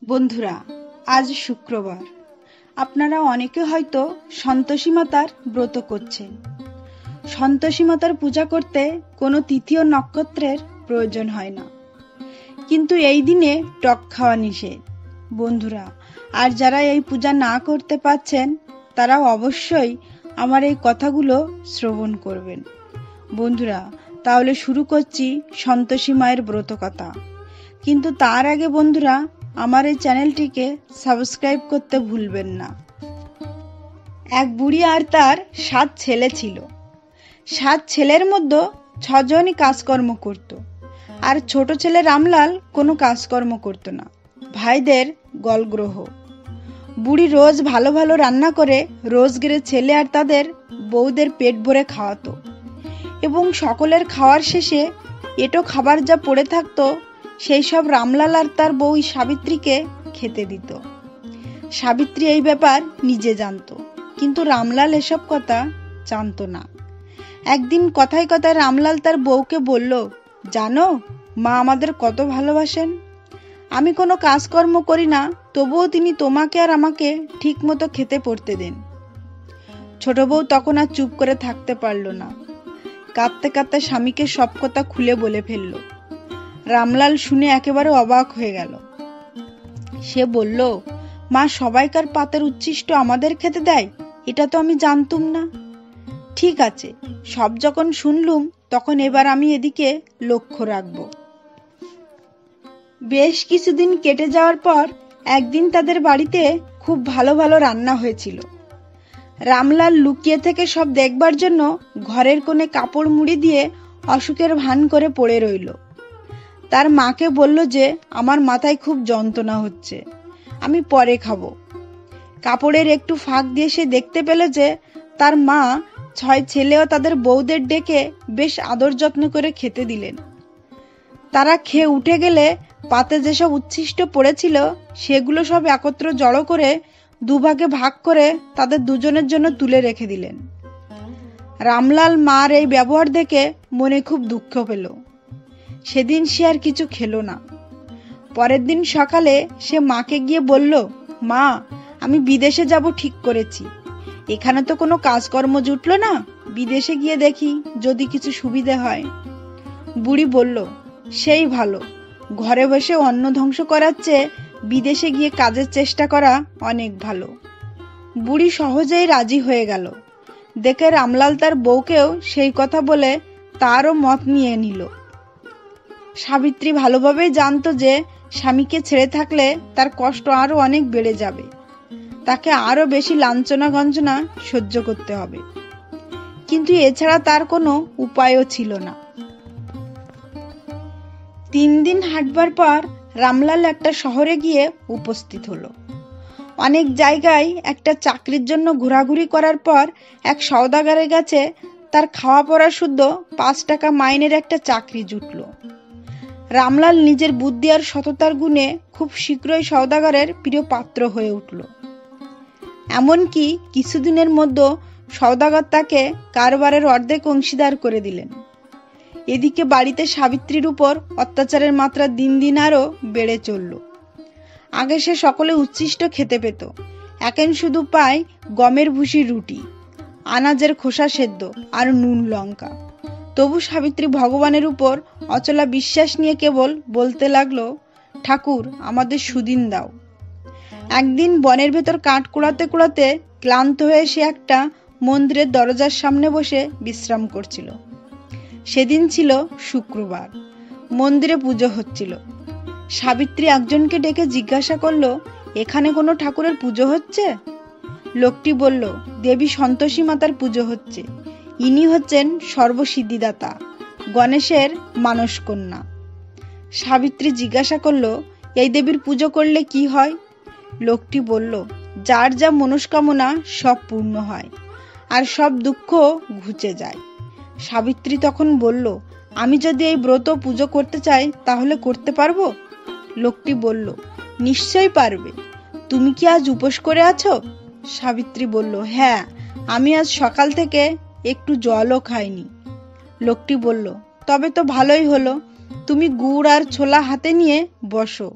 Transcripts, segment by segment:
বন্ধুরা, আজ শুক্রবার। আপনারা অনেকে হয়তো সন্তোষী মাতার ব্রত করছেন। সন্তোষী মাতার পূজা করতে কোনো তিথি ও নক্ষত্রের প্রয়োজন হয় না, কিন্তু এই দিনে টক খাওয়া নিষেধ। বন্ধুরা, আর যারা এই পূজা না করতে পারছেন তারা অবশ্যই আমার এই কথাগুলো শ্রবণ করবেন। বন্ধুরা, তাহলে শুরু করছি সন্তোষী মায়ের ব্রত কথা। কিন্তু তার আগে বন্ধুরা, আমার এই চ্যানেলটিকে সাবস্ক্রাইব করতে ভুলবেন না। এক বুড়ি আর তার 7 ছেলে ছিল। 7 ছেলের মধ্যে 6 জনই কাজকর্ম করত, আর ছোট ছেলে রামলাল কোনো কাজকর্ম করত না। ভাইদের গলগ্রহ। বুড়ি রোজ ভালো ভালো রান্না করে রোজগেরে ছেলে আর তাদের বউদের পেট ভরে খাওয়াতো, এবং সকলের খাওয়ার শেষে এটো খাবার যা পড়ে থাকতো সেই সব রামলাল আর তার বউ সাবিত্রীকে খেতে দিত। সাবিত্রী এই ব্যাপার নিজে জানতো, কিন্তু রামলাল এসব কথা জানতো না। একদিন কথায় কথায় রামলাল তার বউকে বলল, জানো, মা আমাদের কত ভালোবাসেন। আমি কোনো কাজকর্ম করি না, তবুও তিনি তোমাকে আর আমাকে ঠিক মতো খেতে পড়তে দেন। ছোট বউ তখন আর চুপ করে থাকতে পারল না। কাঁদতে কাঁদতে স্বামীকে সব কথা খুলে বলে ফেলল। রামলাল শুনে একেবারে অবাক হয়ে গেল। সে বলল, মা সবাইকার পাতের উচ্ছিষ্ট আমাদের খেতে দেয়, এটা তো আমি জানতুম না। ঠিক আছে, সব যখন শুনলুম তখন এবার আমি এদিকে লক্ষ্য রাখব। বেশ কিছুদিন কেটে যাওয়ার পর একদিন তাদের বাড়িতে খুব ভালো ভালো রান্না হয়েছিল। রামলাল লুকিয়ে থেকে সব দেখবার জন্য ঘরের কোণে কাপড় মুড়ি দিয়ে অসুখের ভান করে পড়ে রইল। তার মাকে বলল যে আমার মাথায় খুব যন্ত্রণা হচ্ছে, আমি পরে খাবো। কাপড়ের একটু ফাঁক দিয়ে সে দেখতে পেল যে তার মা 6 ছেলেও তাদের বউদের ডেকে বেশ আদর যত্ন করে খেতে দিলেন। তারা খেয়ে উঠে গেলে পাতে যেসব উচ্ছিষ্ট পড়েছিল সেগুলো সব একত্র জড়ো করে দুভাগে ভাগ করে তাদের দুজনের জন্য তুলে রেখে দিলেন। রামলাল মার এই ব্যবহার দেখে মনে খুব দুঃখ পেল। সেদিন সে আর কিছু খেলো না। পরের দিন সকালে সে মাকে গিয়ে বলল, মা, আমি বিদেশে যাব ঠিক করেছি। এখানে তো কোনো কাজকর্ম জুটলো না, বিদেশে গিয়ে দেখি যদি কিছু সুবিধে হয়। বুড়ি বলল, সেই ভালো, ঘরে বসে অন্ন ধ্বংস করার চেয়ে বিদেশে গিয়ে কাজের চেষ্টা করা অনেক ভালো। বুড়ি সহজেই রাজি হয়ে গেল। দেখে রামলাল তার বউকেও সেই কথা বলে তারও মত নিয়ে নিল। সাবিত্রী ভালোভাবেই জানতো যে স্বামীকে ছেড়ে থাকলে তার কষ্ট আরো অনেক বেড়ে যাবে, তাকে আরো বেশি লাঞ্ছনা গঞ্জনা সহ্য করতে হবে, কিন্তু এছাড়া তার কোনো উপায়ও ছিল না। 3 দিন হাঁটবার পর রামলাল একটা শহরে গিয়ে উপস্থিত হলো। অনেক জায়গায় একটা চাকরির জন্য ঘোরাঘুরি করার পর এক সওদাগরের কাছে তার খাওয়া পড়া শুদ্ধ 5 টাকা মাইনের একটা চাকরি জুটল। রামলাল নিজের বুদ্ধি আর সততার গুণে খুব শীঘ্রই সওদাগরের প্রিয় পাত্র হয়ে উঠল। এমনকি কিছুদিনের মধ্যে সওদাগর তাকে কারবারের অর্ধেক অংশীদার করে দিলেন। এদিকে বাড়িতে সাবিত্রীর উপর অত্যাচারের মাত্রা দিন দিন আরো বেড়ে চলল। আগে সে সকলে উচ্ছিষ্ট খেতে পেত, এখন শুধু পায় গমের ভুসির রুটি, আনাজের খোসা সেদ্ধ আর নুন লঙ্কা। তবু সাবিত্রী ভগবানের উপর অচলা বিশ্বাস নিয়ে কেবল বলতে লাগলো, ঠাকুর, আমাদের সুদিন দাও। একদিন বনের ভেতর কাঠ কুড়াতে কুড়াতে ক্লান্ত হয়ে সে একটা মন্দিরের দরজার সামনে বসে বিশ্রাম করছিল। সেদিন ছিল শুক্রবার, মন্দিরে পুজো হচ্ছিল। সাবিত্রী একজনকে ডেকে জিজ্ঞাসা করলো, এখানে কোনো ঠাকুরের পুজো হচ্ছে? লোকটি বলল, দেবী সন্তোষী মাতার পুজো হচ্ছে। ইনি হচ্ছেন সর্বসিদ্ধিদাতা, গণেশের মানস কন্যা। সাবিত্রী জিজ্ঞাসা করলো, এই দেবীর পুজো করলে কি হয়? লোকটি বলল, যার যা মনস্কামনা সব পূর্ণ হয়, আর সব দুঃখ ঘুচে যায়। সাবিত্রী তখন বলল, আমি যদি এই ব্রত পুজো করতে চাই তাহলে করতে পারবো? লোকটি বলল, নিশ্চয়ই পারবে। তুমি কি আজ উপোস করে আছো? সাবিত্রী বলল, হ্যাঁ, আমি আজ সকাল থেকে একটু জলও খাইনি। লোকটি বলল, তবে তো ভালোই হলো, তুমি গুড় আর ছোলা হাতে নিয়ে বসো।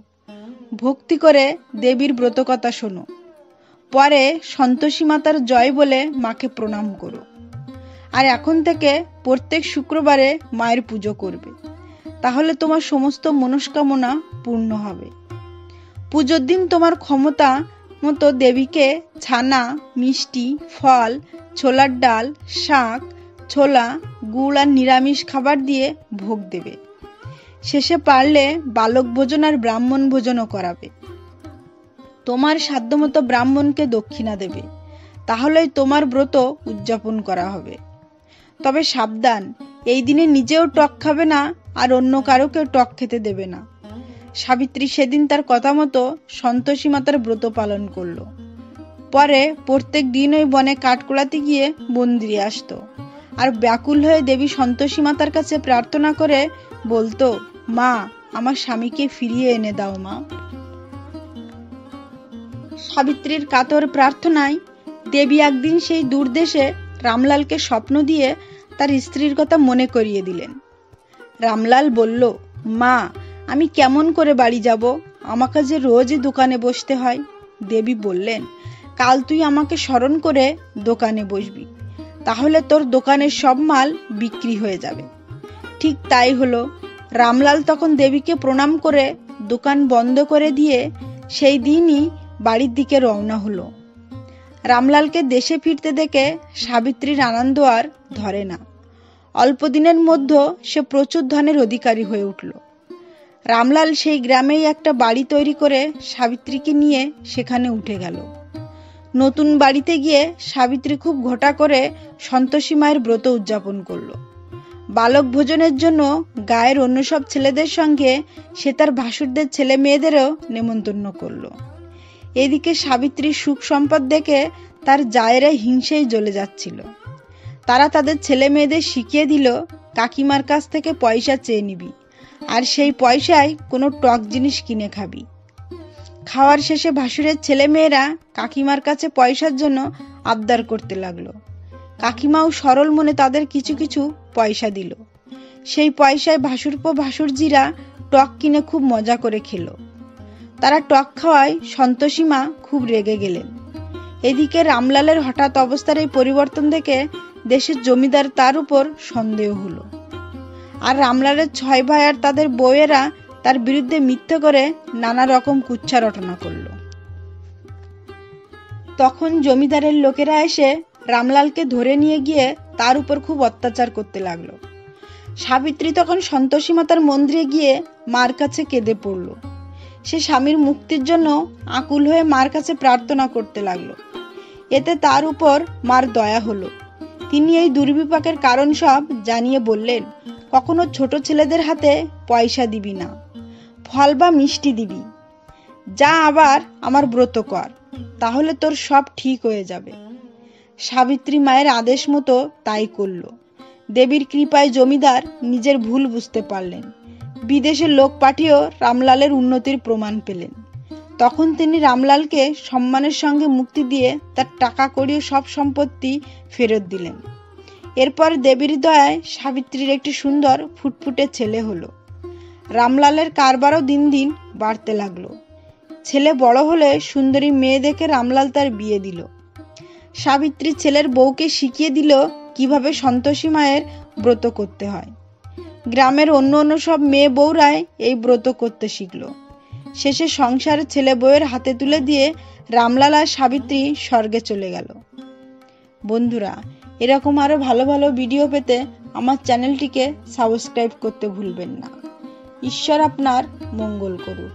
ভক্তি করে দেবীর ব্রতকথা শোনো। পরে সন্তোষী মাতার জয় বলে মাকে প্রণাম করো। আর এখন থেকে প্রত্যেক শুক্রবারে মায়ের পুজো করবে, তাহলে তোমার সমস্ত মনস্কামনা পূর্ণ হবে। পুজোর দিন তোমার ক্ষমতা মতো দেবীকে ছানা, মিষ্টি, ফল, ছোলার ডাল, শাক, ছোলা, গুড় আর নিরামিষ খাবার দিয়ে ভোগ দেবে। শেষে পারলে বালক ভোজন আর ব্রাহ্মণ ভোজনও করাবে। তোমার সাধ্যমতো ব্রাহ্মণকে দক্ষিণা দেবে, তাহলেই তোমার ব্রত উদযাপন করা হবে। তবে সাবধান, এই দিনে নিজেও টক খাবে না আর অন্য কারোকে টক খেতে দেবে না। সাবিত্রী সেদিন তার কথা মতো সন্তোষী মাতার ব্রত পালন করলো। পরে প্রত্যেক দিন ওই বনে কাঠ কুড়াতে গিয়ে মন্দিরে আসতো আর ব্যাকুল হয়ে দেবী সন্তোষী মাতার কাছে প্রার্থনা করে বলতো, মা, আমার স্বামীকে ফিরিয়ে এনে দাও মা। সাবিত্রীর কাতর প্রার্থনায় দেবী একদিন সেই দূরদেশে রামলালকে স্বপ্ন দিয়ে তার স্ত্রীর কথা মনে করিয়ে দিলেন। রামলাল বলল, মা, আমি কেমন করে বাড়ি যাব? আমাকে যে রোজই দোকানে বসতে হয়। দেবী বললেন, কাল তুই আমাকে স্মরণ করে দোকানে বসবি, তাহলে তোর দোকানের সব মাল বিক্রি হয়ে যাবে। ঠিক তাই হলো। রামলাল তখন দেবীকে প্রণাম করে দোকান বন্ধ করে দিয়ে সেই দিনই বাড়ির দিকে রওনা হলো। রামলালকে দেশে ফিরতে দেখে সাবিত্রীর আনন্দ আর ধরে না। অল্প দিনের মধ্যে সে প্রচুর ধনের অধিকারী হয়ে উঠল। রামলাল সেই গ্রামেই একটা বাড়ি তৈরি করে সাবিত্রীকে নিয়ে সেখানে উঠে গেল। নতুন বাড়িতে গিয়ে সাবিত্রী খুব ঘটা করে সন্তোষী মায়ের ব্রত উদযাপন করলো। বালক ভোজনের জন্য গায়ের অন্য সব ছেলেদের সঙ্গে সে তার ভাসুরদের ছেলে মেয়েদেরও নেমন্তন্ন করলো। এদিকে সাবিত্রীর সুখ সম্পদ দেখে তার জায়েরা হিংসেই জ্বলে যাচ্ছিল। তারা তাদের ছেলে মেয়েদের শিখিয়ে দিল, কাকিমার কাছ থেকে পয়সা চেয়ে নিবি, আর সেই পয়সায় কোনো টক জিনিস কিনে খাবি। খাওয়ার শেষে ভাসুরের ছেলে মেয়েরা কাকিমার কাছে পয়সার জন্য আবদার করতে লাগলো। কাকিমাও সরল মনে তাদের কিছু কিছু পয়সা দিল। সেই পয়সায় ভাসুরপো ভাসুরজিরা টক কিনে খুব মজা করে খেল। তারা টক খাওয়ায় সন্তোষী মা খুব রেগে গেলেন। এদিকে রামলালের হঠাৎ অবস্থার এই পরিবর্তন দেখে দেশের জমিদার তার উপর সন্দেহ হলো। আর রামলালের 6 ভাই আর তাদের বউয়েরা তার বিরুদ্ধে মিথ্যে করে নানা রকম কুচ্ছা রটনা করল। তখন জমিদারের লোকেরা এসে রামলালকে ধরে নিয়ে গিয়ে তার উপর খুব অত্যাচার করতে লাগলো। সাবিত্রী তখন সন্তোষী মাতার মন্দিরে গিয়ে মার কাছে কেঁদে পড়ল। সে স্বামীর মুক্তির জন্য আকুল হয়ে মার কাছে প্রার্থনা করতে লাগলো। এতে তার উপর মার দয়া হলো। তিনি এই দুর্বিপাকের কারণ সব জানিয়ে বললেন, কখনো ছোট ছেলেদের হাতে পয়সা দিবি না, ফল বা মিষ্টি দিবি। যা আবার আমার ব্রত কর, তাহলে তোর সব ঠিক হয়ে যাবে। সাবিত্রী মায়ের আদেশ মতো তাই করল। দেবীর কৃপায় জমিদার নিজের ভুল বুঝতে পারলেন। বিদেশের লোক পাঠিয়েও রামলালের উন্নতির প্রমাণ পেলেন। তখন তিনি রামলালকে সম্মানের সঙ্গে মুক্তি দিয়ে তার টাকা কড়ি সব সম্পত্তি ফেরত দিলেন। এরপর দেবীর দয়ায় সাবিত্রীর একটি সুন্দর ফুটফুটে ছেলে হলো। রামলালের কারবারও দিন দিন বাড়তে লাগলো। ছেলে বড় হলে সুন্দরী মেয়ে দেখে রামলাল তার বিয়ে দিল। সাবিত্রী ছেলের বউকে শিখিয়ে দিল কিভাবে সন্তোষী মায়ের ব্রত করতে হয়। গ্রামের অন্য সব মেয়ে বউরাই এই ব্রত করতে শিখল। শেষে সংসারে ছেলে বউয়ের হাতে তুলে দিয়ে রামলাল আর সাবিত্রী স্বর্গে চলে গেল। বন্ধুরা, এরকম আরো ভালো ভালো ভিডিও পেতে আমার চ্যানেলটিকে সাবস্ক্রাইব করতে ভুলবেন না। ঈশ্বর আপনার মঙ্গল করুক।